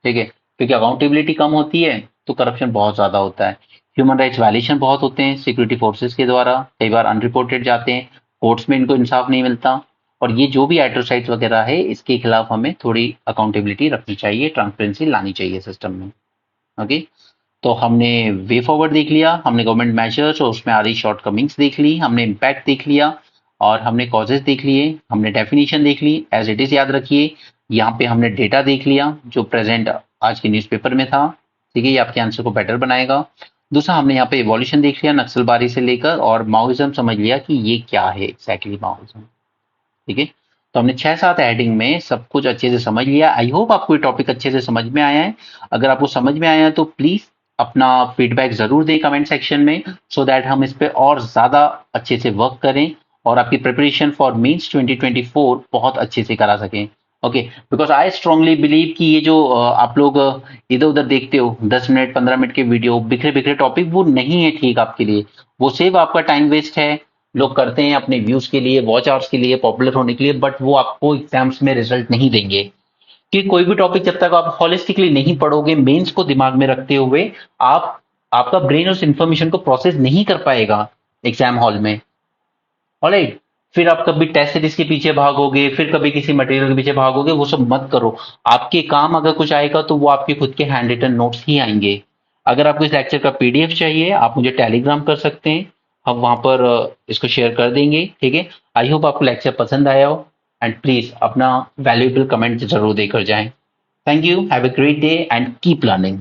ठीक है, क्योंकि अकाउंटेबिलिटी कम होती है तो करप्शन बहुत ज्यादा होता है। ह्यूमन राइट्स वायलेशन बहुत होते हैं सिक्योरिटी फोर्सेस के द्वारा, कई बार अनरिपोर्टेड जाते हैं, कोर्ट्स में इनको इंसाफ नहीं मिलता, और ये जो भी एट्रोसाइट्स वगैरह है इसके खिलाफ हमें थोड़ी अकाउंटेबिलिटी रखनी चाहिए, ट्रांसपेरेंसी लानी चाहिए सिस्टम में। ओके, तो हमने वे फॉरवर्ड देख लिया, हमने गवर्नमेंट मेजर्स और उसमें आ रही शॉर्टकमिंग्स देख ली, हमने इम्पैक्ट देख लिया, और हमने कॉजेज देख लिए, हमने डेफिनेशन देख ली, एज इट इज याद रखिए। यहाँ पे हमने डेटा देख लिया जो प्रेजेंट आज के न्यूज़पेपर में था, ठीक है, ये आपके आंसर को बेटर बनाएगा। दूसरा, हमने यहाँ पे इवोल्यूशन देख लिया नक्सलबारी से लेकर, और माओइज्म समझ लिया कि ये क्या है एग्जैक्टली माओइज्म, ठीक है। तो हमने 6-7 हेडिंग में सब कुछ अच्छे से समझ लिया। आई होप आपको ये टॉपिक अच्छे से समझ में आया है। अगर आपको समझ में आया है तो प्लीज अपना फीडबैक जरूर दें कमेंट सेक्शन में, सो दैट हम इस पे और ज्यादा अच्छे से वर्क करें और आपकी प्रिपरेशन फॉर मीन्स 2024 बहुत अच्छे से करा सकें। Okay, because I strongly believe कि ये जो आप लोग इधर उधर देखते हो 10 मिनट 15 मिनट के वीडियो, बिखरे बिखरे टॉपिक, वो नहीं है ठीक आपके लिए, वो सिर्फ आपका टाइम वेस्ट है। लोग करते हैं अपने व्यूज के लिए, वॉच आवर्स के लिए, पॉपुलर होने के लिए, बट वो आपको एग्जाम्स में रिजल्ट नहीं देंगे। कि कोई भी टॉपिक जब तक आप हॉलिस्टिकली नहीं पढ़ोगे, मेंस को दिमाग में रखते हुए, आप आपका ब्रेन उस इंफॉर्मेशन को प्रोसेस नहीं कर पाएगा एग्जाम हॉल में। ऑलराइट, फिर आप कभी टेस्ट सीरीज के पीछे भागोगे, फिर कभी किसी मटेरियल के पीछे भागोगे, वो सब मत करो। आपके काम अगर कुछ आएगा तो वो आपके खुद के हैंड रिटन नोट्स ही आएंगे। अगर आपको इस लेक्चर का पीडीएफ चाहिए, आप मुझे टेलीग्राम कर सकते हैं, हम वहां पर इसको शेयर कर देंगे, ठीक है। आई होप आपको लेक्चर पसंद आया हो, एंड प्लीज अपना वैल्यूएबल कमेंट जरूर देकर जाएं। Thank you, have a great day and keep learning.